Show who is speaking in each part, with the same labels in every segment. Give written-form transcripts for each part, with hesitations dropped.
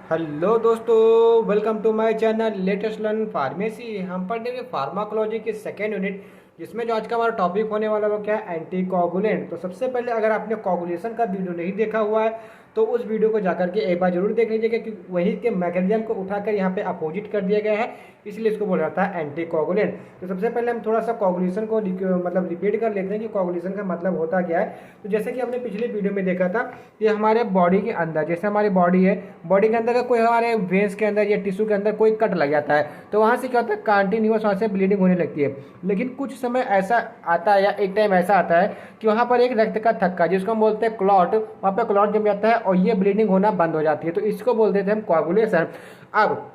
Speaker 1: Hello दोस्तों, welcome to my channel latest learn pharmacy. हम पढ़ेंगे फार्माकोलॉजी की सेकेंड यूनिट, जिसमें जो आज का हमारा टॉपिक होने वाला वो क्या है, एंटी कोगुलेंट। तो सबसे पहले अगर आपने कोगुलेशन का वीडियो नहीं देखा हुआ है तो उस वीडियो को जाकर के एक बार जरूर देख लीजिएगा, क्योंकि वही के मैकेनिज्म को उठाकर यहाँ पे अपोजिट कर दिया गया है, इसलिए इसको बोला जाता है एंटी कोगुलेंट। तो सबसे पहले हम थोड़ा सा कोगुलेशन को मतलब रिपीट कर लेते हैं कि कोगुलेशन का मतलब होता क्या है। तो जैसे कि हमने पिछले वीडियो में देखा था कि हमारे बॉडी के अंदर, जैसे हमारी बॉडी है, बॉडी के अंदर का कोई हमारे वेंस के अंदर या टिश्यू के अंदर कोई कट लग जाता है तो वहाँ से क्या होता है, कंटिन्यूअस वहाँ से ब्लीडिंग होने लगती है। लेकिन कुछ समय ऐसा आता है या एक टाइम ऐसा आता है कि वहाँ पर एक रक्त का थक्का, जिसको हम बोलते हैं क्लॉट, वहाँ पर क्लॉट जम जाता है और ये ब्लीडिंग होना बंद हो जाती है। तो इसको बोलते थे हम कोगुलेशन। अब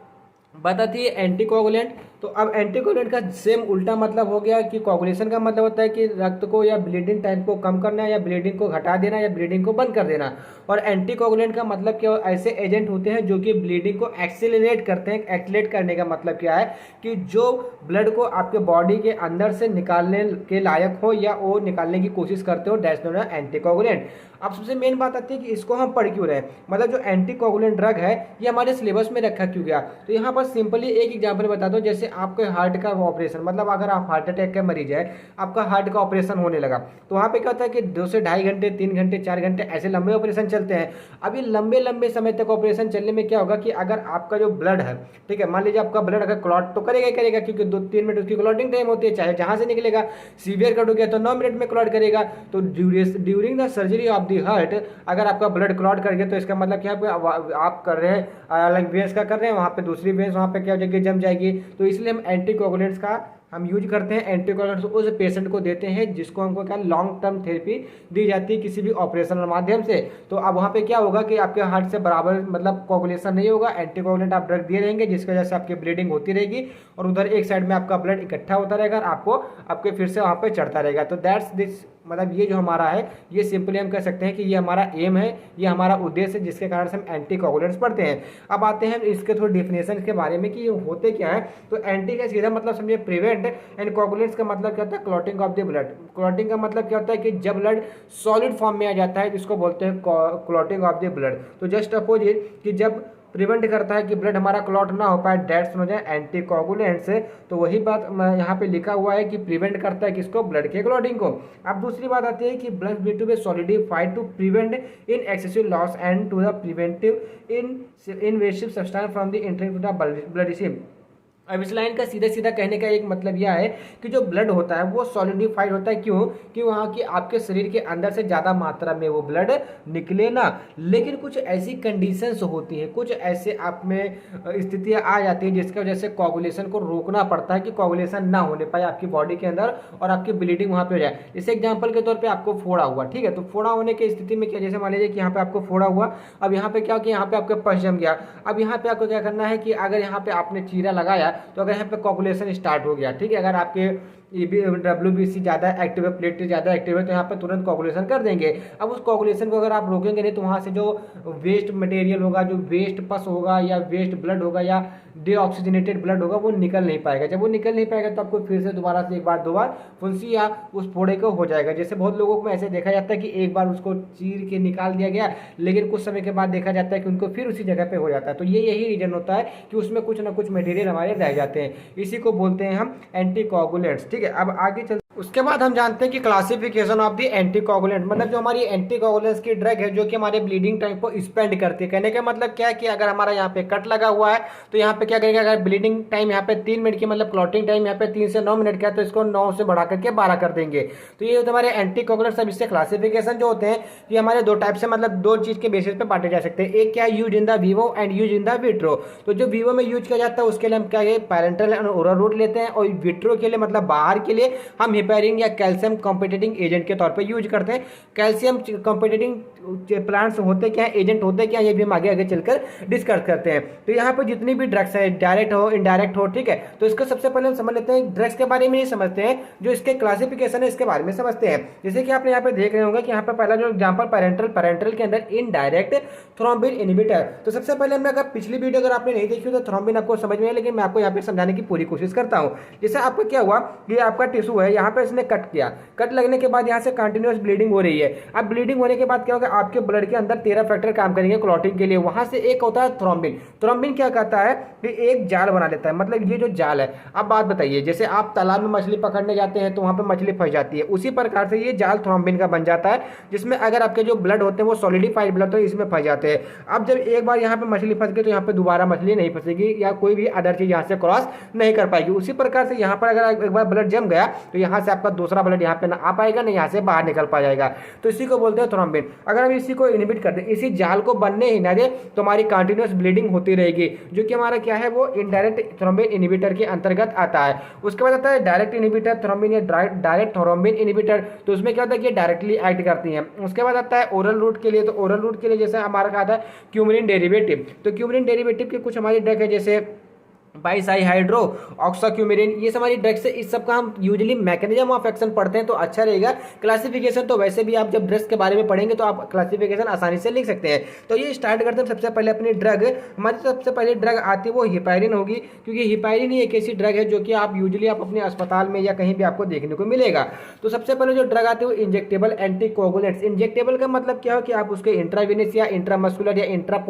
Speaker 1: बताती है एंटी कोगुलेंट। तो अब एंटी कोगुलेंट का सेम उल्टा मतलब हो गया कि कोगुलेशन का मतलब होता है कि रक्त को या ब्लीडिंग टाइम को कम करना या ब्लीडिंग को घटा देना या ब्लीडिंग को बंद कर देना। और एंटी कोगुलेंट का मतलब क्या, ऐसे एजेंट होते हैं जो कि ब्लीडिंग को एक्सेलरेट करते हैं। एक्सेलरेट करने का मतलब क्या है कि जो ब्लड को आपके बॉडी के अंदर से निकालने के लायक हो या वो निकालने की कोशिश करते हो, that's known as anticoagulant. अब सबसे मेन बात आती है कि इसको हम पढ़ क्यों रहे हैं, मतलब जो एंटी कोगुलेंट ड्रग है ये हमारे सिलेबस में रखा क्यों गया। तो यहाँ पर सिंपली एक एग्जांपल बता दो। जैसे आपके हार्ट का ऑपरेशन, मतलब अगर आप हार्ट अटैक के मरीज है, आपका हार्ट का ऑपरेशन होने लगा, तो वहाँ पे क्या होता है कि 2 से ढाई घंटे, 3 घंटे, 4 घंटे ऐसे लंबे ऑपरेशन चलते हैं। अभी लंबे लंबे समय तक ऑपरेशन चलने में क्या होगा कि अगर आपका जो ब्लड है, ठीक है, मान लीजिए आपका ब्लड अगर क्लॉट तो करेगा ही करेगा, क्योंकि 2-3 मिनट उसकी क्लॉटिंग टाइम होती है, चाहे जहाँ से निकलेगा। सीवियर कट हो गया तो 9 मिनट में क्लॉट करेगा। तो during the surgery of the heart अगर आपका ब्लड क्लॉट कर गया तो इसका मतलब क्या, आप कर रहे हैं अलग वेंस का कर रहे हैं, वहाँ पे दूसरी वेंस वहाँ पे क्या हो जाएगी, जम जाएगी। तो इसलिए हम एंटी कोगुलेंट्स का हम यूज करते हैं। एंटी कोगुलेंट्स उस पेशेंट को देते हैं जिसको हमको क्या लॉन्ग टर्म थेरेपी दी जाती है किसी भी ऑपरेशन के माध्यम से। तो अब वहाँ पे क्या होगा कि आपके हार्ट से बराबर मतलब कोगुलेशन नहीं होगा। एंटी कोगुलेंट आप ड्रग दिए रहेंगे जिसकी वजह से आपकी ब्लीडिंग होती रहेगी और उधर एक साइड में आपका ब्लड इकट्ठा होता रहेगा और आपको आपके फिर से वहाँ पे चढ़ता रहेगा। तो दैट्स दिस, मतलब ये जो हमारा है, ये सिंपली हम कह सकते हैं कि ये हमारा एम है, ये हमारा उद्देश्य है, जिसके कारण से हम एंटी कोगुलेंट्स पढ़ते हैं। अब आते हैं इसके थोड़ी डेफिनेशन के बारे में कि ये होते क्या है। तो एंटी का सीधा मतलब समझिए प्रिवेंट, एंड कोगुलेंट्स का मतलब क्या होता है, clotting of the blood. Clotting का मतलब क्या होता है कि जब ब्लड सॉलिड फॉर्म में आ जाता है जिसको बोलते हैं क्लॉटिंग ऑफ द ब्लड। तो जस्ट अपोजिट कि जब प्रिवेंट करता है कि ब्लड हमारा क्लॉट ना हो पाए, डेट्स हो जाए एंटी कोगुलेंट्स। तो वही बात यहाँ पे लिखा हुआ है कि प्रिवेंट करता है किसको, ब्लड के क्लॉटिंग को। अब दूसरी बात आती है कि blood need to be solidified to prevent in excessive loss and to the preventive in invasive substance from the entering to the blood stream. अब इस लाइन का सीधा सीधा कहने का एक मतलब यह है कि जो ब्लड होता है वो सॉलिडिफाइड होता है। क्यों? कि वहाँ की आपके शरीर के अंदर से ज़्यादा मात्रा में वो ब्लड निकले ना। लेकिन कुछ ऐसी कंडीशंस होती हैं, कुछ ऐसे आप में स्थितियाँ आ जाती हैं जिसकी वजह से कोगुलेशन को रोकना पड़ता है कि कोगुलेशन ना होने पाए आपकी बॉडी के अंदर और आपकी ब्लीडिंग वहाँ पे हो जाए। जैसे एग्जाम्पल के तौर पर आपको फोड़ा हुआ, ठीक है, तो फोड़ा होने की स्थिति में क्या, जैसे मान लीजिए कि यहाँ पे आपको फोड़ा हुआ, अब यहाँ पे क्या हो कि यहाँ पे आपके पस जम गया। अब यहाँ पे आपको क्या करना है कि अगर यहाँ पे आपने चीरा लगाया तो अगर यहाँ पे कोगुलेशन स्टार्ट हो गया, ठीक है, अगर आपके WBC ज़्यादा एक्टिव है, प्लेटलेट ज़्यादा एक्टिव है, तो यहाँ पे तुरंत कोगुलेशन कर देंगे। अब उस कोगुलेशन को अगर आप रोकेंगे नहीं तो वहाँ से जो वेस्ट मटेरियल होगा, जो वेस्ट पस होगा या वेस्ट ब्लड होगा या डीऑक्सीजनेटेड ब्लड होगा, वो निकल नहीं पाएगा। जब वो निकल नहीं पाएगा तो आपको फिर से दोबारा से एक बार दो बार फुंसी या उस फोड़े को हो जाएगा। जैसे बहुत लोगों को ऐसे देखा जाता है कि एक बार उसको चीर के निकाल दिया गया, लेकिन कुछ समय के बाद देखा जाता है कि उनको फिर उसी जगह पे हो जाता है। तो यही रीजन होता है कि उसमें कुछ ना कुछ मटेरियल हमारे रह जाते हैं। इसी को बोलते हैं हम एंटी कोगुलेंट्स, ठीक है। अब आगे चल, उसके बाद हम जानते हैं कि classification of the anti coagulant, मतलब जो हमारी एंटी कोगुलेंट्स की ड्रग है जो कि हमारे ब्लीडिंग टाइम को स्पेंड करती है। कहने का मतलब क्या है कि अगर हमारा यहाँ पे कट लगा हुआ है तो यहाँ पे क्या करेगा, अगर ब्लीडिंग टाइम यहाँ पे 3 मिनट की, मतलब क्लॉटिंग टाइम यहाँ पे 3 से 9 मिनट का है, तो इसको 9 से बढ़ा करके 12 कर देंगे। तो ये होते हमारे एंटी कोगुलेंट्स। अब इससे क्लासिफिकेशन जो होते हैं ये हमारे दो टाइप से, मतलब दो चीज के बेसिस पे बांटे जा सकते हैं। एक क्या है, use in the Vivo and use in the vitro. तो जो वीवो में यूज किया जाता है उसके लिए हम क्या है, पैरेंटल एंड ओरल रूट लेते हैं, और विट्रो के लिए मतलब बाहर के लिए हम हेपेरिन या कैल्शियम कॉम्पिटिटिंग एजेंट के तौर पे यूज करते हैं। कैल्शियम कॉम्पिटिटिंग प्लांट्स होते क्या है, एजेंट होते क्या है, ये भी हम आगे आगे चलकर डिस्कस करते हैं। तो यहाँ पर जितनी भी ड्रग्स है, डायरेक्ट हो इनडायरेक्ट हो, ठीक है, तो इसको सबसे पहले हम समझ लेते हैं। ड्रग्स के बारे में नहीं समझते हैं, जो इसके क्लासिफिकेशन है इसके बारे में समझते हैं। जैसे कि आपने यहाँ पे देख रहे होंगे कि यहाँ पे पहला जो एग्जाम्पल पैरेंटल के अंदर इनडायरेक्ट थ्रोम्बिन इनहिबिटर। तो सबसे पहले हमने, अगर पिछली वीडियो अगर आपने नहीं देखी हो तो थ्रोम्बिन आपको समझ में है, लेकिन मैं आपको यहाँ पे समझाने की पूरी कोशिश करता हूँ। जैसे आपको क्या हुआ कि आपका टिश्यू है, यहाँ पर इसने कट किया, कट लगने के बाद यहाँ से कंटिन्यूस ब्लीडिंग हो रही है। अब ब्लीडिंग होने के बाद क्या होगा, आपके ब्लड के अंदर 13 फैक्टर काम करेंगे क्लॉटिंग के लिए। वहां से एक होता है थ्रोम्बिन। थ्रोम्बिन क्या करता है कि एक जाल बना लेता है, मतलब ये जो जाल है। अब बात बताइए, जैसे आप तालाब में मछली पकड़ने जाते हैं तो वहां पर मछली फंस जाती है, उसी प्रकार से ये जाल थ्रोम्बिन का बन जाता है, जिसमें अगर आपके जो ब्लड होते हैं वो सॉलिडिफाइड ब्लड तो इसमें फंस जाते हैं। अब जब एक बार यहाँ पे मछली फंस गई तो यहाँ पे दोबारा मछली नहीं फंसेगी या कोई भी अदर चीज यहाँ से क्रॉस नहीं कर पाएगी। उसी प्रकार से यहाँ पर अगर एक बार ब्लड जम गया तो यहाँ से आपका दूसरा ब्लड यहाँ पे ना आ पाएगा, ना यहाँ से बाहर निकल पाएगा। तो इसी को बोलते हैं थ्रोम्बिन। अगर हम इसी को इनहिबिट कर दें, इसी जाल को बनने ही ना दे, तो हमारी कंटिन्यूस ब्लीडिंग होती रहेगी, जो कि हमारा क्या है वो इनडायरेक्ट थ्रोम्बिन इनहिबिटर के अंतर्गत आता है। उसके बाद आता है डायरेक्ट इनहिबिटर थ्रोम्बिन या डायरेक्ट थ्रोम्बिन इनहिबिटर। तो उसमें क्या होता है कि डायरेक्टली एक्ट करती है। उसके बाद आता है ओरल रूट के लिए। तो ओरल रूट के लिए जैसे हमारा कहा था क्यूमरिन डेरिवेटिव। तो क्यूमरिन डेरिवेटिव के कुछ हमारी ड्रग है, जैसे बाइसाइहाइड्रो ऑक्साक्यूमेरिन, ये हमारी ड्रग्स है। इस सब का हम यूजुअली मैकेनिज्म ऑफ एक्शन पढ़ते हैं तो अच्छा रहेगा। क्लासिफिकेशन तो वैसे भी आप जब ड्रग्स के बारे में पढ़ेंगे तो आप क्लासिफिकेशन आसानी से लिख सकते हैं। तो ये स्टार्ट करते हैं सबसे पहले अपनी ड्रग। हमारी सबसे पहले ड्रग आती है वो हिपैरिन होगी, क्योंकि हिपैरिन ही एक ऐसी ड्रग है जो कि आप यूजुअली आप अपने अस्पताल में या कहीं भी आपको देखने को मिलेगा। तो सबसे पहले जो ड्रग आती है वो इंजेक्टेबल एंटीकोगुलेंट्स। इंजेक्टेबल का मतलब क्या हो कि आप उसके इंट्रावेनस या इंट्रामस्कुलर या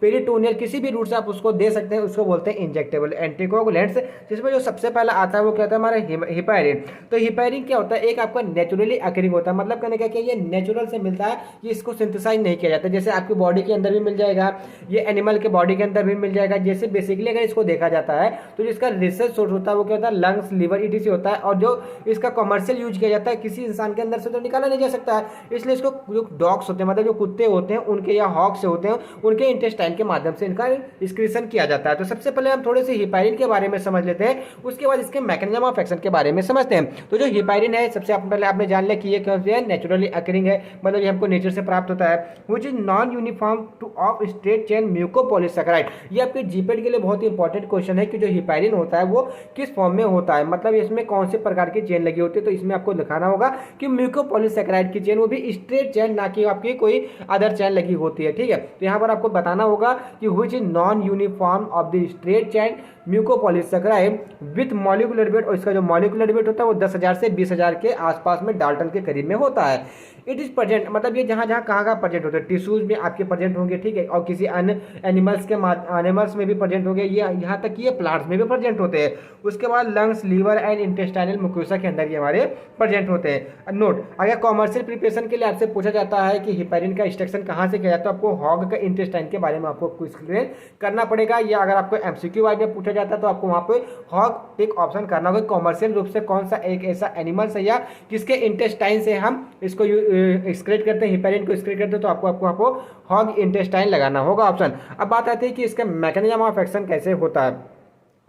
Speaker 1: पेरिटोनियल किसी भी रूट से आप उसको दे सकते हैं, उसको बोलते हैं इंजेक्टेबल एंटीकोगुलेंट्स। जिसमें जो सबसे पहला आता है वो क्या होता है हमारा हिपैरिन। तो हिपैरिन क्या होता है, एक आपका नेचुरली अकरिंग होता है, मतलब कहने का ये नेचुरल से मिलता है, ये इसको सिंथेसाइज नहीं किया जाता। जैसे आपकी बॉडी के अंदर भी मिल जाएगा, ये एनिमल के बॉडी के अंदर भी मिल जाएगा। जैसे बेसिकली अगर इसको देखा जाता है तो जिसका रिसर्च सोर्स होता है वो क्या होता है लंग्स, लिवर, ईटीसी होता है। और जो इसका कमर्शियल यूज किया जाता है किसी इंसान के अंदर से तो निकाला नहीं जा सकता है, इसलिए इसको जो डॉग्स होते हैं, मतलब जो कुत्ते होते हैं उनके या हॉग से होते हैं, उनके इंटेस्टाइन के माध्यम से इनका एक्सक्रीशन किया जाता है। तो सबसे पहले हम थोड़े से हिपैरिन के बारे में समझ लेते हैं, उसके बाद इसके मैकेनिज्म ऑफ एक्शन के बारे में समझते हैं। तो जो हिपैरिन है सबसे पहले आपने जान लिया कि ये क्या है, नेचुरली अकरिंग है, मतलब ये हमको नेचर से प्राप्त होता है। Which is non uniform to of straight chain mucopolysaccharide. ये आपके जीपेट के लिए बहुत ही इंपॉर्टेंट क्वेश्चन है कि जो हिपैरिन होता है वो किस फॉर्म में होता है, मतलब इसमें कौन से प्रकार की चेन लगी होती है। तो इसमें आपको दिखाना होगा कि म्यूकोपॉलीसैकेराइड की चेन, वो भी स्ट्रेट चेन, ना कि आपकी कोई अदर चेन लगी होती है। ठीक है, तो यहाँ पर आपको बताना होगा कि which is non uniform of the straight chain mucopolysaccharide with molecular weight. और इसका जो मॉलिक्यूलर वेट होता है वो 10,000 से 20,000 के आसपास में डाल्टन के करीब में होता है। इट इज प्रेजेंट, मतलब ये जहाँ जहाँ कहाँ प्रेजेंट होता है, टिश्यूज में आपके प्रेजेंट होंगे, ठीक है, और किसी अन्य एनिमल्स में भी प्रेजेंट होंगे, ये यहाँ तक कि ये प्लांट्स में भी प्रेजेंट होते हैं। उसके बाद lungs, liver and intestinal mucosa के अंदर ये हमारे प्रेजेंट होते हैं। नोट, अगर कॉमर्शियल प्रिपरेशन के लिए आपसे पूछा जाता है कि हिपैरिन का एक्सट्रैक्शन कहाँ से किया जाता है तो आपको हॉग का इंटेस्टाइन के बारे में आपको एक्सप्लेन करना पड़ेगा, या अगर आपको एमसीक्यू वाइज में पूछा जाता है तो आपको वहाँ पे हॉग एक ऑप्शन करना होगा। कॉमर्शियल रूप से कौन सा एक ऐसा एनिमल्स है या किसके इंटेस्टाइन से हम इसको एक्सक्रीट करते हैं, हिपैरिन को एक्सक्रीट करते हैं, तो आपको हॉग इंटेस्टाइन लगाना होगा ऑप्शन। अब बात आती है कि इसका मैकेनिज्म ऑफ एक्शन कैसे होता है।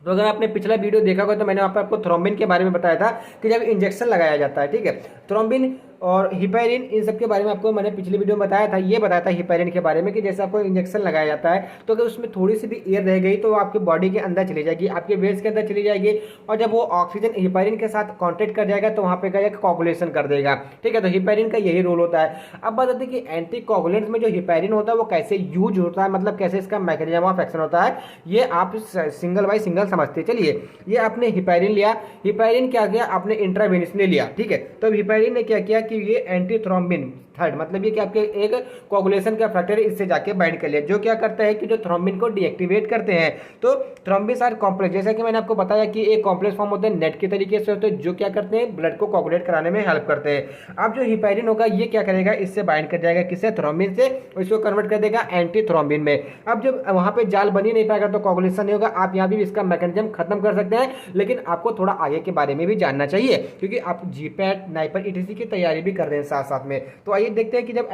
Speaker 1: तो अगर आपने पिछला वीडियो देखा होगा तो मैंने वहाँ पर आपको थ्रोम्बिन के बारे में बताया था कि जब इंजेक्शन लगाया जाता है, ठीक है, थ्रोम्बिन और हिपैरिन इन सब के बारे में आपको मैंने पिछले वीडियो में बताया था। ये बताया था हिपैरिन के बारे में कि जैसे आपको इंजेक्शन लगाया जाता है तो अगर उसमें थोड़ी सी भी एयर रह गई तो वो आपके बॉडी के अंदर चली जाएगी, आपके वेन्स के अंदर चली जाएगी, और जब वो ऑक्सीजन हिपैरिन के साथ कॉन्टेक्ट कर जाएगा तो वहाँ पे क्या कोगुलेशन कर देगा। ठीक है, तो हिपैरिन का यही रोल होता है। अब बात आती है कि एंटी कोगुलेंट्स में जो हिपैरिन होता है वो कैसे यूज होता है, मतलब कैसे इसका मैकेनिज्म ऑफ एक्शन होता है, ये आप सिंगल बाय सिंगल समझते। चलिए, ये आपने हिपैरिन लिया, हिपैरिन क्या किया आपने इंट्रावेनस ने लिया, ठीक है, तो हिपैरिन ने क्या किया कि ये एंटी थ्रोम्बिन थर्ड, मतलब ये कि आपके एक कोगुलेशन का फैक्टर है, इससे जाके बाइंड कर लिया, जो क्या करता है कि जो थ्रोम्बिन को डीएक्टिवेट करते हैं। तो थ्रोम्बिन आर कॉम्प्लेक्स, जैसा कि मैंने आपको बताया कि एक कॉम्प्लेक्स फॉर्म होते हैं, नेट के तरीके से होते हैं, जो क्या करते हैं ब्लड को कोगुलेट कराने में हेल्प करते हैं। अब जो हिपैरिन होगा ये क्या करेगा, इससे बाइंड कर जाएगा, किससे, थ्रोम्बिन से, इसको कन्वर्ट कर देगा एंटी थ्रोम्बिन में। अब जब वहां पे जाल बनी नहीं पाएगा तो कोगुलेशन नहीं होगा। आप यहाँ भी इसका मैकेनिज्म खत्म कर सकते हैं, लेकिन आपको थोड़ा आगे के बारे में भी जानना चाहिए, क्योंकि आप जीपैट, नाइपर, ईटीसी की तैयारी भी कर रहे हैं साथ साथ में। तो आइए देखते हैं कि जब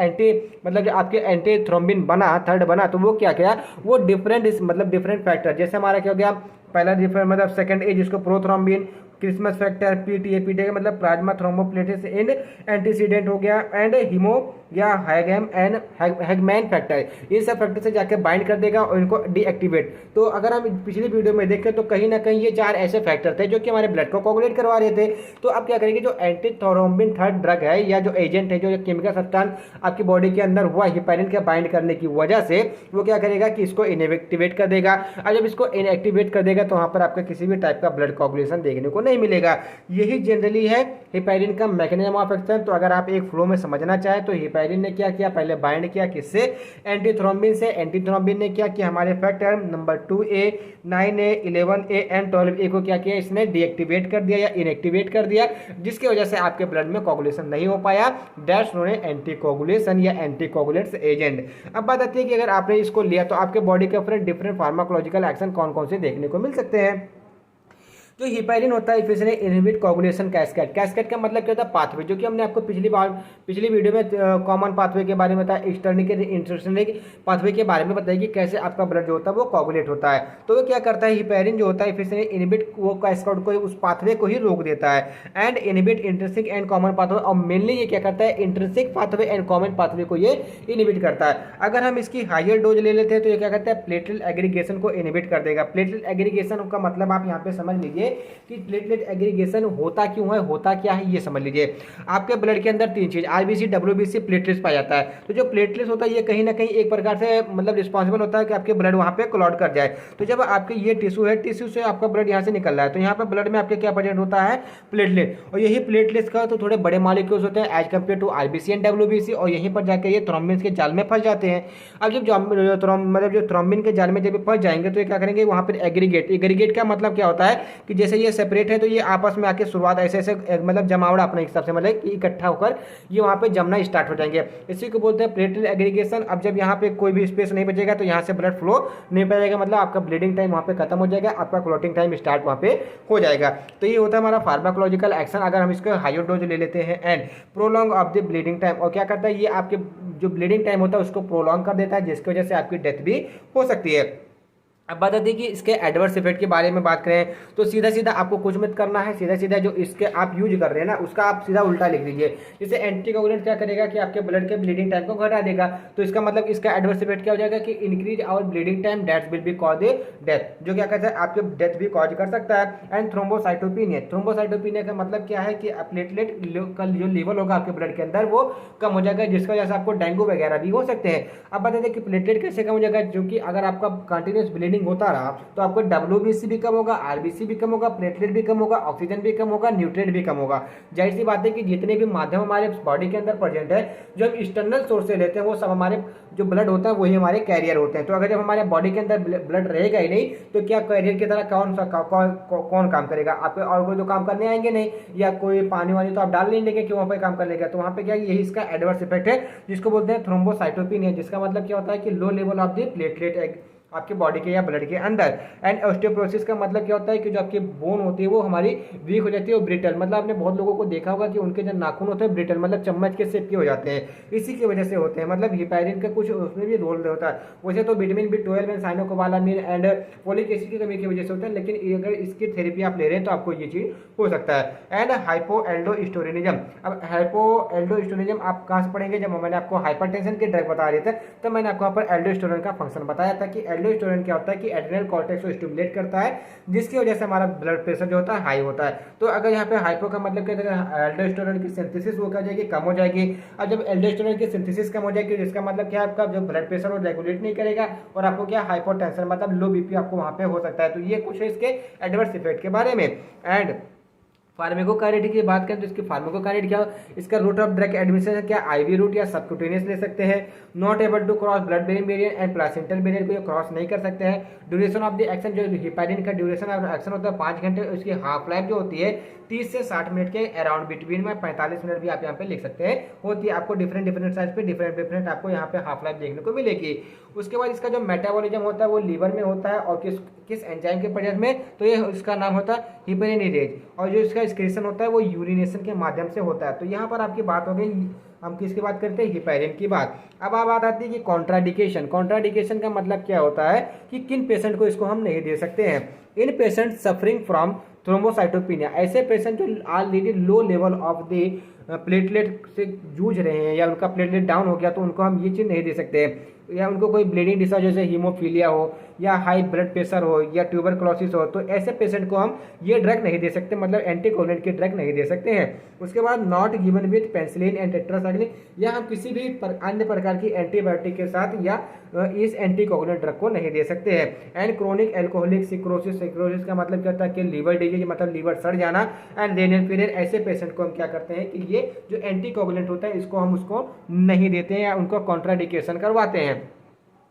Speaker 1: मतलब जो आपके एंटी थ्रोम्बिन बना, थर्ड बना, तो वो क्या किया, वो डिफरेंट फैक्टर, जैसे हमारा क्या हो गया, पहला डिफरेंट मतलब सेकंड ए जिसको प्रोथ्रोम्बिन, क्रिसमस फैक्टर, पीटीए का मतलब प्लाज्मा थ्रोम्बोप्लेटिस एंड एंटीसीडेंट हो गया, एंड हीमो या हैगम एंड हैगमैन फैक्टर, इन सब फैक्टर से जाके बाइंड कर देगा और इनको डीएक्टिवेट। तो अगर हम पिछली वीडियो में देखें तो कहीं ना कहीं ये 4 ऐसे फैक्टर थे जो कि हमारे ब्लड को कोगुलेट करवा रहे थे। तो अब क्या करेंगे, जो एंटी थ्रोम्बिन थर्ड ड्रग है या जो एजेंट है, जो केमिकल सब्सटेंस आपकी बॉडी के अंदर हुआ हिपैरिन के बाइंड करने की वजह से, वो क्या करेगा कि इसको इनएक्टिवेट कर देगा। और जब इसको इनएक्टिवेट कर देगा तो वहां पर आपका किसी भी टाइप का ब्लड कोगुलेशन देखने को नहीं मिलेगा। यही जनरली है हिपैरिन का मैकेनिज्म ऑफ एक्शन। तो अगर आप एक फ्लो में समझना चाहें तो हिपैरिन ने क्या किया, पहले बाइंड किया किससे, एंटीथ्रोम्बिन से। एंटीथ्रोम्बिन ने क्या किया, हमारे factor number 2A, 9A, 11A and 12A को क्या किया, इसने डीएक्टिवेट कर दिया या इनएक्टिवेट कर दिया, जिसकी वजह से आपके ब्लड में कोगुलेशन नहीं हो पाया। दैट्स नोन एज एंटीकोगुलेशन या एंटीकोगुलेंट्स एजेंट। अब बात आती है कि अगर आपने इसको लिया तो आपके बॉडी के ऊपर डिफरेंट फार्माकोलॉजिकल एक्शन कौन कौन से देखने को मिल सकते हैं। जो हिपैरिन होता है efficiently inhibit coagulation cascade. Cascade का मतलब क्या होता है, पाथवे, जो कि हमने आपको पिछली वीडियो में कॉमन पाथवे के बारे में बताया, एक्सटर्निक इंटरस्टेनिक पाथवे के बारे में बताया कि कैसे आपका ब्लड जो होता है वो कोगुलेट होता है। तो वो क्या करता है, हिपैरिन जो होता है इफिशिएंटली इनहिबिट वो कैस्केड को, उस पाथवे को ही रोक देता है and inhibit intrinsic and common pathway. और मेनली ये क्या करता है, intrinsic pathway and common pathway को ये इनहिबिट करता है। अगर हम इसकी हायर डोज ले लेते हैं तो ये क्या करता है, प्लेटलेट एग्रीगेशन को इनहिबिट कर देगा। प्लेटलेट एग्रीगेशन का मतलब आप यहाँ पे समझ लीजिए कि प्लेटलेट एग्रीगेशन होता क्यों है, होता क्या है, ये समझ लीजिए। आपके ब्लड के अंदर तीन चीज, आरबीसी, डब्ल्यूबीसी, प्लेटलेट्स पाया जाता है। तो जो प्लेटलेट्स होता है ये कहीं ना कहीं एक प्रकार से मतलब रिस्पॉन्सिबल होता है कि आपके ब्लड वहां पे क्लॉट कर जाए। तो जब आपके ये टिश्यू है, टिश्यू से आपका ब्लड यहाँ से निकल रहा है, तो यहाँ पे ब्लड में आपके क्या प्रेजेंट होता है, प्लेटलेट। और यही प्लेटलेट्स का तो थोड़े बड़े मॉलिक्यूल्स होते हैं as compare to RBC and WBC, और यहीं पर जाकर ये थ्रोम्बिन के जाल में फंस जाते हैं। अब जब मतलब जो थ्रोम्बिन के जाल में जब फंस जाएंगे तो ये क्या करेंगे, वहां पर एग्रीगेट। एग्रीगेट का मतलब क्या होता है कि जैसे ये सेपरेट है तो ये आपस में आके शुरुआत ऐसे ऐसे मतलब जमावड़ा अपने हिसाब से मतलब कि इकट्ठा होकर ये वहां पे जमना स्टार्ट हो जाएंगे। इसी को बोलते हैं प्लेटलेट एग्रीगेशन। अब जब यहाँ पे कोई भी स्पेस नहीं बचेगा तो यहाँ से ब्लड फ्लो नहीं पाएगा, मतलब आपका ब्लीडिंग टाइम वहाँ पे खत्म हो जाएगा, आपका क्लॉटिंग टाइम स्टार्ट वहाँ पे हो जाएगा। तो ये होता है हमारा फार्माकोलॉजिकल एक्शन। अगर हम इसका हायर डोज ले लेते हैं and prolong of the bleeding time, और क्या करता है ये आपके जो ब्लीडिंग टाइम होता है उसको प्रोलॉन्ग कर देता है, जिसकी वजह से आपकी डेथ भी हो सकती है। अब बात आती है कि इसके एडवर्स इफेक्ट के बारे में बात करें तो सीधा सीधा आपको कुछ मत करना है, सीधा सीधा जो इसके आप यूज कर रहे हैं ना उसका आप सीधा उल्टा लिख लीजिए। जैसे एंटीकोगुलेंट क्या करेगा कि आपके ब्लड के ब्लीडिंग टाइम को घटा देगा, तो इसका मतलब इसका एडवर्स इफेक्ट क्या हो जाएगा कि increase our bleeding time, that will be cause a death, जो क्या कहता है आपके डेथ भी कॉज कर सकता है। एंड थ्रोम्बोसाइटोपिनिया, थ्रोम्बोसाइटोपिनिया का मतलब क्या है कि प्लेटलेट का जो लेवल होगा आपके ब्लड के अंदर वो कम हो जाएगा, जिसकी वजह से आपको डेंगू वगैरह भी हो सकते हैं। अब बता दें कि प्लेटलेट कैसे कम हो जाएगा, क्योंकि अगर आपका कंटिन्यूस ब्लीडिंग होता रहा तो आपको डब्ल्यूबीसी भी कम होगा, आरबीसी भी कम होगा, प्लेटलेट भी कम होगा, ऑक्सीजन भी कम होगा, न्यूट्रिएंट भी कम होगा। जाहिर सी बात है कि जितने भी माध्यम हमारे बॉडी के अंदर प्रेजेंट है, जो हम एक्सटर्नल सोर्स से लेते हैं वो सब हमारे जो ब्लड होता है वही हमारे कैरियर होते हैं। तो अगर जब हमारे बॉडी के अंदर ब्लड रहेगा ही नहीं तो क्या कैरियर की तरह कौन काम करेगा, आपके और कोई तो काम करने आएंगे नहीं, या कोई पानी वानी तो आप डाल नहीं लेंगे कि वहाँ पे काम कर लेगा। तो वहाँ पे क्या यही इसका एडवर्स इफेक्ट है, जिसको बोलते हैं थ्रोम्बोसाइटोपिनिया, जिसका मतलब क्या होता है कि low level of the platelet आपके बॉडी के या ब्लड के अंदर। एंड ऑस्टियोपोरोसिस का मतलब क्या होता है कि जो आपकी बोन होती है वो हमारी वीक हो जाती है और ब्रिटल, मतलब आपने बहुत लोगों को देखा होगा कि उनके जो नाखून होते हैं ब्रिटल, मतलब चम्मच के शेप के हो जाते हैं, इसी की वजह से होते हैं। मतलब हिपैरिन का कुछ उसमें भी रोल होता है। वैसे तो vitamin B12 and cyanocobalamin and folic acid की कमी की वजह से होता है, लेकिन अगर इसकी थेरेपी आप ले रहे हैं तो आपको ये चीज हो सकता है। एंड हाइपोएल्डोस्टेरोनिज्म, अब हाइपोएल्डोस्टेरोनिज्म आप कहाँ से पढ़ेंगे, जब मैंने आपको हाइपरटेंशन के ड्रग बता रहे थे तो मैंने आपको यहाँ पर एल्डोस्टेरोन का फंक्शन बताया था कि एल्डोस्टेरोन क्या होता है कि एड्रेनल कॉर्टेक्स को स्टिमुलेट करता है, जिसकी वजह से हमारा ब्लड प्रेशर जो होता है हाई होता है। तो अगर यहाँ पे हाइपो का मतलब क्या है, एल्डोस्टेरोन की सिंथेसिस वो क्या जाएगी, कम हो जाएगी। और जब एल्डोस्टेरोन की सिंथेसिस कम हो जाएगी जिसका मतलब क्या है आपका जो ब्लड प्रेशर वो रेगुलेट नहीं करेगा और आपको क्या हाइपोटेंशन मतलब लो बीपी आपको वहाँ पे हो सकता है। तो ये कुछ है इसके एडवर्स इफेक्ट के बारे में। एंड फार्माकोकाइनेटिक्स की बात करें तो इसकी फार्माकोकाइनेटिक क्या, इसका रूट ऑफ ड्रग एडमिनिस्ट्रेशन क्या आईवी रूट या सबक्यूटेनियस ले सकते हैं। Not able to cross blood brain barrier and placental barrier को ये क्रॉस नहीं कर सकते हैं। ड्यूरेशन ऑफ द एक्शन, जो हिपैरिन का ड्यूरेशन ऑफ एक्शन होता है 5 घंटे, उसकी हाफ लाइफ जो होती है 30 से 60 मिनट के अराउंड, बिटवीन में 45 मिनट भी आप यहाँ पे लिख सकते हैं होती है। आपको डिफरेंट साइज पे डिफरेंट आपको यहाँ पे हाफ लाइफ देखने को मिलेगी। उसके बाद इसका जो मेटाबॉलिज्म होता है वो लीवर में होता है और किस एंजाइम के प्रेजेंस में, तो ये इसका नाम होता है हिपैरिनेज, और जो इसका एक्सक्रीशन होता है वो यूरिनेशन के माध्यम से होता है। तो यहाँ पर आपकी बात हो गई, हम किसकी बात करते हैं, हिपैरिन की बात। अब बात आती है कि कॉन्ट्राडिकेशन। कॉन्ट्राडिकेशन का मतलब क्या होता है कि किन पेशेंट को इसको हम नहीं दे सकते हैं। इन पेशेंट सफरिंग फ्रॉम थ्रोम्बोसाइटोपिनिया, ऐसे पेशेंट जो already low level of the platelet से जूझ रहे हैं या उनका प्लेटलेट डाउन हो गया तो उनको हम ये चीज़ नहीं दे सकते हैं। या उनको कोई ब्लीडिंग डिसऑर्डर जैसे हीमोफीलिया हो या हाई ब्लड प्रेशर हो या ट्यूबरक्लोसिस हो, तो ऐसे पेशेंट को हम ये ड्रग नहीं दे सकते, मतलब एंटीकोगुलेंट की ड्रग नहीं दे सकते हैं। उसके बाद not given with penicillin and tetracycline, या हम किसी भी अन्य प्रकार की एंटीबायोटिक के साथ या इस एंटीकोगुलेंट ड्रग को नहीं दे सकते हैं। एंड क्रोनिक एल्कोहलिक सिक्रोसिस, सिक्रोसिस का मतलब क्या होता है कि लीवर डिजीज, मतलब लीवर सड़ जाना, एंड रेनल फेलियर, ऐसे पेशेंट को हम क्या करते हैं कि ये जो एंटीकोगुलेंट होता है इसको हम उसको नहीं देते हैं या उनको कॉन्ट्राडिकेशन करवाते हैं।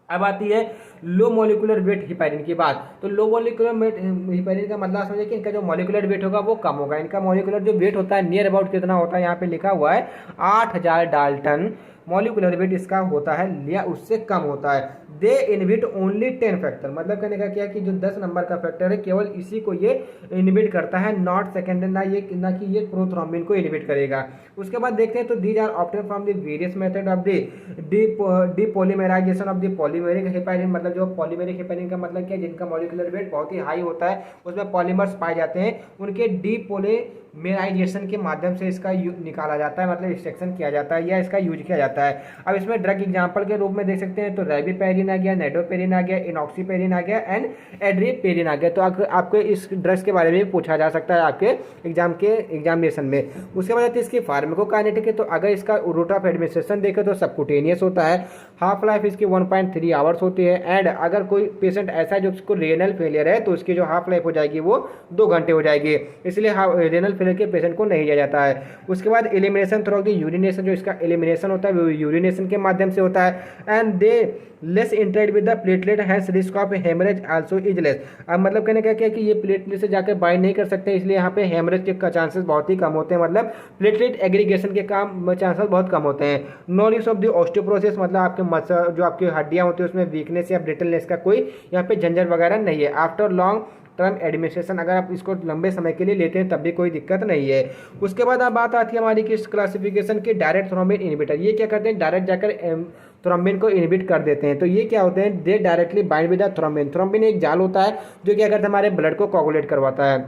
Speaker 1: अब आती है लो मोलिकुलर वेट हिपैरिन की बात। तो लो मोलिकुलर वेट हिपैरिन का मतलब समझिए कि इनका जो मोलिकुलर वेट होगा वो कम होगा। इनका मोलिकुलर जो वेट होता है नियर अबाउट कितना होता है, यहाँ पे लिखा हुआ है 8000 डाल्टन मोलिकुलर वेट इसका होता है या उससे कम होता है। दे इनहिबिट ओनली 10 फैक्टर, मतलब कहने का क्या है कि जो 10 नंबर का फैक्टर है केवल इसी को ये इनहिबिट करता है, नॉट सेकेंड, ना कि ये प्रोथ्रोम्बिन को इनहिबिट करेगा। उसके बाद देखते हैं तो these are obtain from the various method of the depolymerization of the polymeric heparin, मतलब जो पॉलीमेरिक हेपेरिन का मतलब क्या है, जिनका मॉलिक्यूलर वेट बहुत ही हाई होता है उसमें पॉलीमर्स पाए जाते हैं, उनके डीपोलीमेराइजेशन के माध्यम से इसका निकाला जाता है, मतलब एक्सट्रैक्शन किया जाता है या इसका यूज किया जाता है। अब इसमें ड्रग एग्जांपल के रूप में देख सकते हैं तो रेबिपेरिन आ गया, नेडोपेरिन आ गया, इनॉक्सीपेरिन आ गया एंड एड्रीपेरिन आ गया। तो आपको इस ड्रग्स के बारे में पूछा जा सकता है आपके एग्जामिनेशन में। उसके बाद इसकी फार्माकोकाइनेटिक है, तो अगर इसका रूट ऑफ एडमिनिस्ट्रेशन देखें तो सबकुटेनियस होता है, हाफ लाइफ इसकी 1.3 आवर्स होती है, एंड अगर कोई पेशेंट ऐसा है जो उसको रेनल फेलियर है तो उसकी जो हाफ लाइफ हो जाएगी वो 2 घंटे हो जाएगी, इसलिए रेनल फेलियर के पेशेंट को नहीं दिया जाता है। उसके बाद एलिमिनेशन थ्रू द यूरिनेशन, जो इसका एलिमिनेशन होता है वो यूरिनेशन के माध्यम से होता है, and they less interact with the platelet hence risk of haemorrhage also is less. अब मतलब कहने का क्या है कि ये प्लेटलेट से जाकर बाइंड नहीं कर सकते, इसलिए यहाँ पे हेमरेज के चांसेस बहुत ही कम होते हैं, मतलब प्लेटलेट एग्रीगेशन के काम चांसेस बहुत कम होते हैं। No risk of the osteoporosis, मतलब आपके मसल जो आपकी हड्डियाँ होती है उसमें वीकनेस या ब्रिटलनेस का कोई यहाँ पे झंझट वगैरह नहीं है। आफ्टर लॉन्ग टर्म एडमिनिस्ट्रेशन, अगर आप इसको लंबे समय के लिए लेते हैं तब भी कोई दिक्कत नहीं है। उसके बाद अब बात आती है हमारी किस क्लासिफिकेशन की, डायरेक्ट थ्रोम्बिन इनहिबिटर। ये क्या करते हैं, डायरेक्ट जाकर थ्रोम्बिन को इनहिबिट कर देते हैं। तो ये क्या होते हैं, दे directly bind with the thrombin. Thrombin एक जाल होता है जो क्या करता है, हमारे ब्लड को कोगुलेट करवाता है।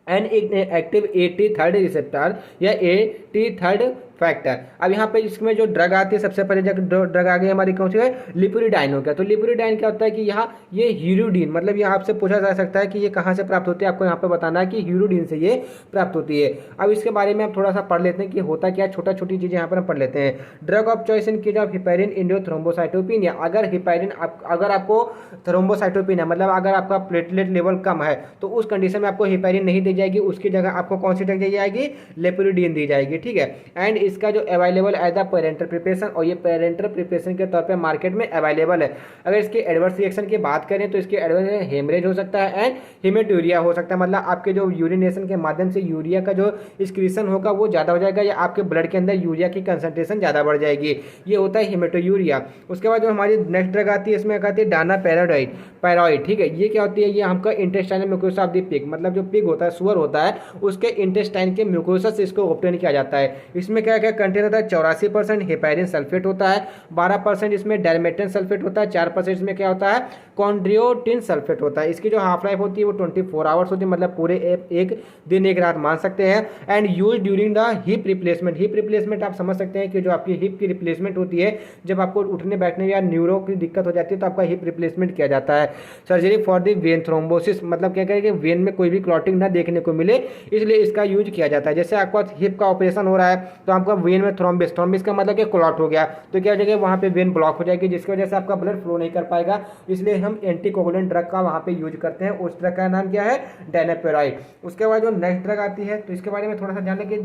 Speaker 1: एंड एक्टिव 83rd रिसेप्टर या 83rd फैक्टर। अब यहाँ पे इसमें जो ड्रग आती है, सबसे पहले ड्रग आ गई हमारी कौन सी है, लिपुरिडाइन हो गया। तो लिपुरिडाइन क्या होता है कि यहाँ ये हीरोडीन, मतलब यहाँ आपसे पूछा जा सकता है कि ये कहाँ से प्राप्त होती है, आपको यहाँ पे बताना है कि हीरोडीन से ये प्राप्त होती है। अब इसके बारे में आप थोड़ा सा पढ़ लेते हैं कि होता क्या, छोटा छोटी चीज़ें यहाँ पर हम पढ़ लेते हैं। Drug of choice in case of heparin Indo thrombocytopenia. अगर हिपैरिन अगर आपको थ्रोम्बोसाइटोपिनिया मतलब अगर आपका प्लेटलेट लेवल कम है तो उस कंडीशन में आपको हिपैरिन नहीं दी जाएगी, उसकी जगह आपको कौन सी ड्रग दी जाएगी, लेपुरिडीन दी जाएगी, ठीक है। एंड इसका जो available as the parenteral preparation, और ये पेरेंटल प्रिपरेशन के तौर पे मार्केट में अवेलेबल है। अगर इसके एडवर्स रिएक्शन की बात करें तो इसके एडवर्स हेमरेज हो सकता है एंड हेमेटूरिया हो सकता है, मतलब आपके जो यूरिनेशन के माध्यम से यूरिया का जो एक्सक्रीशन होगा वो ज़्यादा हो जाएगा या आपके ब्लड के अंदर यूरिया की कंसंट्रेशन ज़्यादा बढ़ जाएगी, ये होता है हेमेटोयूरिया। उसके बाद जो हमारी नेक्स्ट ड्रग आती है इसमें आती है डाना पैराइड, ठीक है। ये क्या होती है, ये हमका intestinal mucosa of the pig, मतलब जो पिग होता है, सुअर होता है, उसके इंटेस्टाइन के म्यूकोसा से इसको ऑब्टेन किया जाता है। इसमें क्या क्या कंटेन होता है, 84% हेपैरिन सल्फेट होता है, 12% इसमें डैलमेटेन सल्फेट होता है, 4% इसमें क्या होता है, कॉन्ड्रियोटिन सल्फेट होता है। इसकी जो हाफ लाइफ होती है वो 24 आवर्स होती है, मतलब पूरे एक दिन एक रात मान सकते हैं। And use during the hip replacement. Hip replacement आप समझ सकते हैं कि जो आपकी हिप की रिप्लेसमेंट होती है, जब आपको उठने बैठने या न्यूरो की दिक्कत हो जाती है तो आपका हिप रिप्लेसमेंट किया जाता है। Surgery for the vein thrombosis, मतलब क्या करें कि वेन में कोई भी क्लॉटिंग ना देखने को मिले, इसलिए इसका यूज किया जाता है। जैसे आपका हिप का ऑपरेशन हो रहा है तो आपका वेन में थ्रोम्बिस का मतलब कि क्लॉट हो गया तो क्या हो जाएगा, वहाँ पे वेन ब्लॉक हो जाएगी, जिसकी वजह से आपका ब्लड फ्लो नहीं कर पाएगा, इसलिए हम एंटीकोगुलेंट ड्रग का वहाँ पे यूज करते हैं। उस ड्रग का नाम क्या है, डायनापेराइड। उसके बाद जो नेक्स्ट ड्रग आती है तो इसके बारे में थोड़ा सा जानने कि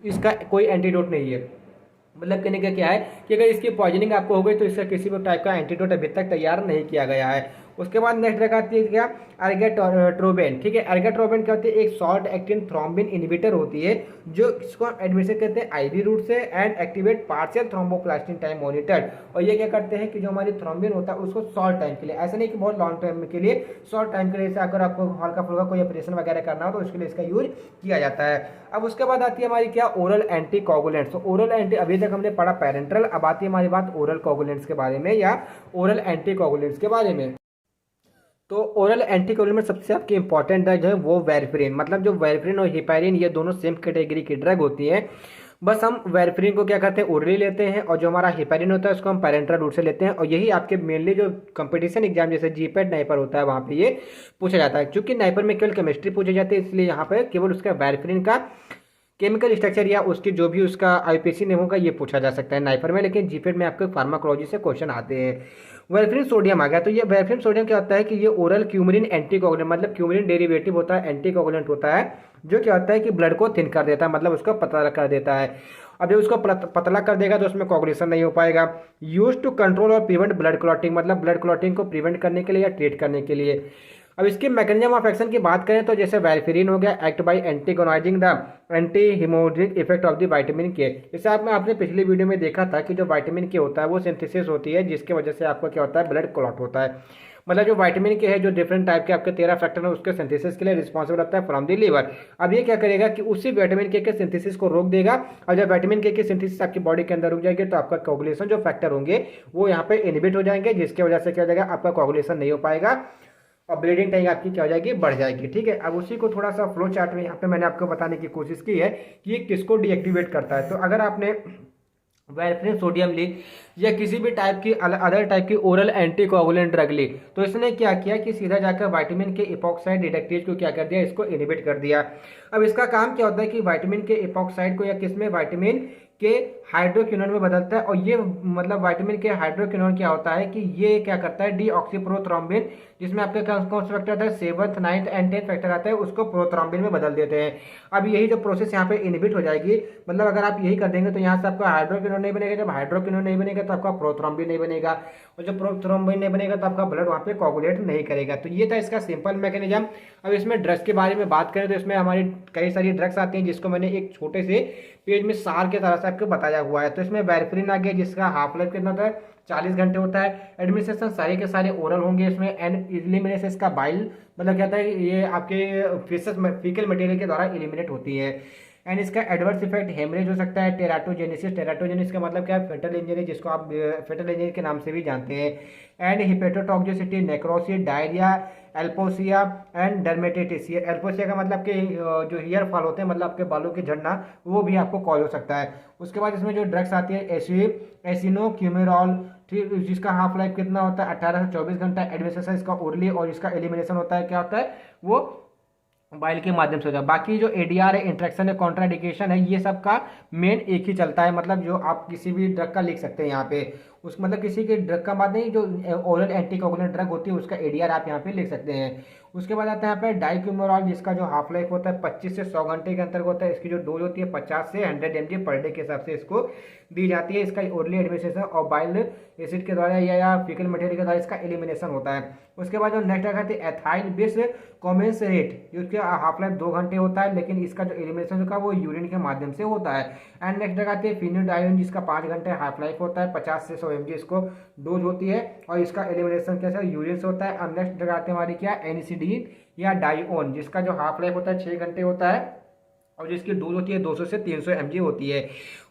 Speaker 1: इसका कोई एंटीडोट नहीं है, मतलब कहने का क्या है कि अगर इसकी पॉइजनिंग आपको हो गई तो इसका किसी भी टाइप का एंटीडोट अभी तक तैयार नहीं किया गया है। उसके बाद नेक्स्ट ड्रग आती है क्या, अर्गेट्रोबेन, ठीक है। अर्गेट्रोबेन क्या होती है, एक शॉर्ट एक्टिंग थ्रोम्बिन इनहिबिटर होती है जो इसको एडमिनिस्टर करते हैं आईवी रूट से and activate partial thromboplastin time monitored. और ये क्या करते हैं कि जो हमारी थ्रोम्बिन होता है उसको शॉर्ट टाइम के लिए, ऐसा नहीं कि बहुत लॉन्ग टाइम के लिए, शॉर्ट टाइम के लिए, जैसे अगर आपको हल्का फुल्का कोई ऑपरेशन वगैरह करना हो तो उसके लिए इसका यूज किया जाता है। अब उसके बाद आती है हमारी क्या, ओरल एंटी कोगुलेंट्स। तो ओरल एंटी, अभी तक हमने पढ़ा पैरेंट्रल, अब आती है हमारी बात ओरल कोगुलेंट्स के बारे में या ओरल एंटी कोगुलेंट्स के बारे में। तो ओरल एंटीकोगुलेंट में सबसे आपकी इंपॉर्टेंट ड्रग है वो वेरफ्रिन, मतलब जो वेरफ्रिन और हिपैरिन ये दोनों सेम कैटेगरी की ड्रग होती है। बस हम वेरफ्रिन को क्या करते हैं, ओरली लेते हैं, और जो हमारा हेपेरिन होता है उसको हम पैरेंटल रूट से लेते हैं। और यही आपके मेनली जो कंपटीशन एग्जाम जैसे जीपैट नाइपर होता है वहाँ पे ये पूछा जाता है। क्योंकि नाइपर में केवल केमिस्ट्री पूछे जाते हैं, इसलिए यहाँ पर केवल उसका वेरफ्रिन का केमिकल स्ट्रक्चर या उसकी जो भी उसका आईपीसी नेम होगा ये पूछा जा सकता है नाइपर में। लेकिन जीपीएट में आपको फार्माकोलॉजी से क्वेश्चन आते हैं। वेरफ्रिन सोडियम आ गया, तो ये वेरफ्रिन सोडियम क्या होता है कि ये ओरल क्यूमरिन एंटीकोगुलेंट, मतलब क्यूमरिन डेरिवेटिव होता है, एंटीकोगुलेंट होता है, जो क्या होता है कि ब्लड को थिन कर देता है, मतलब उसको पतला कर देता है। अब जब उसको पतला कर देगा तो उसमें कोगुलेशन नहीं हो पाएगा। यूज टू कंट्रोल और प्रिवेंट ब्लड क्लॉटिंग, मतलब ब्लड क्लॉटिंग को प्रिवेंट करने के लिए या ट्रीट करने के लिए। अब इसके मैकेनिज्म ऑफ एक्शन की बात करें तो जैसे वेरफ्रिन हो गया, act by antagonizing the anti hemogenic effect of the vitamin K. जैसे आपने पिछली वीडियो में देखा था कि जो विटामिन के होता है वो सिंथेसिस होती है, जिसकी वजह से आपका क्या होता है, ब्लड क्लॉट होता है। मतलब जो विटामिन के है, जो डिफरेंट टाइप के आपके 13 फैक्टर है, उसके सिंथेसिस के लिए रिस्पॉन्सिबल रहता है फ्रॉम द लीवर। अब ये क्या करेगा कि उसी विटामिन के सिंथेसिस को रोक देगा, और जब विटामिन के सिंथेसिस आपकी बॉडी के अंदर रुक जाएगी तो आपका कोगुलेशन जो फैक्टर होंगे वो यहाँ पे इनहिबिट हो जाएंगे, जिसकी वजह से क्या हो जाएगा, आपका कोगुलेशन नहीं हो पाएगा और ब्लीडिंग टाइम आपकी क्या हो जाएगी, बढ़ जाएगी। ठीक है, अब उसी को थोड़ा सा फ्लो चार्ट में यहाँ पे मैंने आपको बताने की कोशिश की है कि ये किसको डीएक्टिवेट करता है। तो अगर आपने वेरफ्रिन सोडियम ली या किसी भी टाइप की अदर टाइप की ओरल एंटीकोगुलेंट ड्रग ली, तो इसने क्या किया कि सीधा जाकर विटामिन के इपॉक्साइड रिडक्टेज को क्या कर दिया, इसको इनहिबिट कर दिया। अब इसका काम क्या होता है कि विटामिन के इपॉक्साइड को या किसमें, विटामिन के हाइड्रोक्विनोन में बदलता है। और ये मतलब विटामिन के हाइड्रोक्विनोन क्या होता है कि ये क्या करता है, डीऑक्सीप्रोथ्रोम्बिन, जिसमें आपके कौन सा फैक्टर आता है, 7th 9th and 10th factor आता है, उसको प्रोथ्रोम्बिन में बदल देते हैं। अब यही जो प्रोसेस यहाँ पे इनहिबिट हो जाएगी, मतलब अगर आप यही कर देंगे तो यहाँ से आपका हाइड्रोक्विनोन नहीं बनेगा। जब हाइड्रोक्विनोन नहीं बनेगा तो आपका प्रोथ्रोम्बिन नहीं बनेगा, और जब प्रोथ्रोम्बिन नहीं बनेगा तो आपका ब्लड वहाँ पे कोगुलेट नहीं करेगा। तो ये था इसका सिंपल मैकेनिज्म। अब इसमें ड्रग्स के बारे में बात करें तो इसमें हमारी कई सारी ड्रग्स आती हैं, जिसको मैंने एक छोटे से पेज में सार के तरह से आपको बताया हुआ है। तो इसमें वेरफ्रिन आ गया, जिसका हाफ लाइफ कितना होता है, 40 घंटे होता है। एडमिनिस्ट्रेशन सारे के सारे ओरल होंगे इसमें। एंड इलिमिनेशन इसका बाइल, मतलब क्या होता है, ये आपके फीकल मटेरियल के द्वारा इलिमिनेट होती है। एंड इसका एडवर्स इफेक्ट हेमरेज हो सकता है, टेराटोजेनेसिस, टेराटोजेनेसिस का मतलब क्या है, फेटल इंजरी, जिसको आप फेटल इंजरी के नाम से भी जानते हैं। And hepatotoxicity, necrosis, diarrhoea, alopecia and dermatitis. ये एल्पोसिया का मतलब कि जो हेयर फॉल होते हैं, मतलब आपके बालों के झड़ना, वो भी आपको कॉज हो सकता है। उसके बाद इसमें जो ड्रग्स आती है, एसिनोक्यूमेरॉल, ठीक, जिसका हाफ लाइफ कितना होता है, 18 से 24 घंटा। एडमिनिस्ट्रेशन इसका ओरली, और इसका एलिमिनेशन होता है, क्या होता है, वो बाइल के माध्यम से होता है। बाकी जो एडीआर है, इंट्रैक्शन है, कॉन्ट्राडिकेशन है, ये सब का मेन एक ही चलता है। मतलब जो आप किसी भी ड्रग का लिख सकते हैं यहाँ पे, उस मतलब किसी के ड्रग का बात नहीं, जो ओरल एंटीकोगुलेंट ड्रग होती है उसका एडीआर आप यहाँ पे लिख सकते हैं। उसके बाद आता है यहाँ पे डाइक्यूमेरॉल, जिसका जो हाफ लाइफ होता है 25 से 100 घंटे के अंतर्गत होता है। इसकी जो डोज होती है 50 से 100 mg पर डे के हिसाब से इसको दी जाती है। इसका ओरली एडमिनिस्ट्रेशन और बाइल एसिड के द्वारा या फीकल मटेरियल के द्वारा इसका एलिमिनेशन होता है। उसके बाद जो नेक्स्ट आती है एथाइल बिस कॉमेंसरेट, जिसका हाफ लाइफ 2 घंटे होता है, लेकिन इसका जो एलिमिनेशन होगा वो यूरिन के माध्यम से होता है। एंड नेक्स्ट आती है फिनिडायोन, जिसका 5 घंटे हाफ लाइफ होता है, 50 से 100 mg इसको डोज होती है, और इसका एलिमिनेशन कैसे, यूरिन से होता है। और नेक्स्ट जगह आती है हमारी क्या, एनसीडी या डाइओन, जिसका जो हाफ लाइफ होता है 6 घंटे होता है, और जिसकी डोज होती है 200 से 300 mg होती है।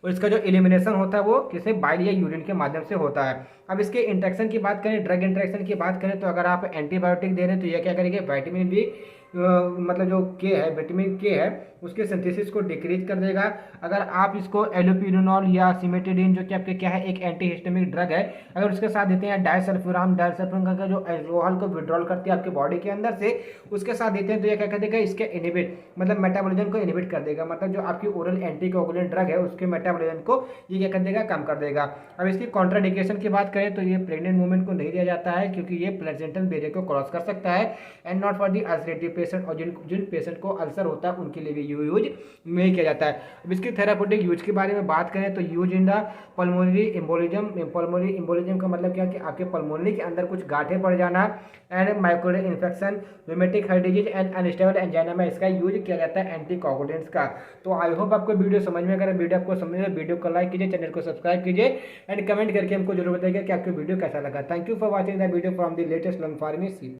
Speaker 1: और इसका जो एलिमिनेशन होता है वो किसी बाइल या यूरिन के माध्यम से होता है। अब इसके इंट्रैक्शन की बात करें, ड्रग इंट्रैक्शन की बात करें, तो अगर आप एंटीबायोटिक दे रहे हैं तो ये क्या करेंगे, विटामिन बी मतलब जो के है, विटामिन के है, उसके सिंथेसिस को डिक्रीज कर देगा। अगर आप इसको एलोपिरिनॉल या सिमेटिडिन, जो कि आपके क्या है, एक एंटीहिस्टामिक ड्रग है, अगर उसके साथ देते हैं डायसल्फिराम, डायसल्फिराम का जो एल्कोहल को विड्रॉल करती है आपके बॉडी के अंदर से, उसके साथ देते हैं तो ये क्या कर देगा, इसके इनहिबिट, मतलब मेटाबॉलिज्म को इनहिबिट कर देगा। मतलब जो आपकी ओरल एंटीकोगुलेंट ड्रग है उसके मेटाबॉलिज्म को ये क्या कर देगा, कम कर देगा। अब इसकी कॉन्ट्राडिकेशन की बात करें तो ये प्रेग्नेंट वुमेन को नहीं दिया जाता है, क्योंकि ये प्लेसेंटल बैरियर को क्रॉस कर सकता है। And not for the ulcerative patient, और जिन पेशेंट को अल्सर होता है उनके लिए भी यूज नहीं किया जाता है। अब इसकी थेरापेटिक यूज के बारे में बात करें तो use in the pulmonary embolism. Pulmonary embolism का मतलब क्या कि आपके पल्मोनरी के अंदर कुछ गांठें पड़ जाना, and myocardial infection, rheumatic heart disease and unstable angina में इसका यूज किया जाता है एंटीकोगुलेंट्स का। तो आई होप आपको वीडियो समझ में, अगर वीडियो आपको समझ में, वीडियो को लाइक कीजिए, चैनल को सब्सक्राइब कीजिए, एंड कमेंट करके हमको जरूर बताइए कि आपको वीडियो कैसा लगा। Thank you for watching the video from the latest learn pharmacy.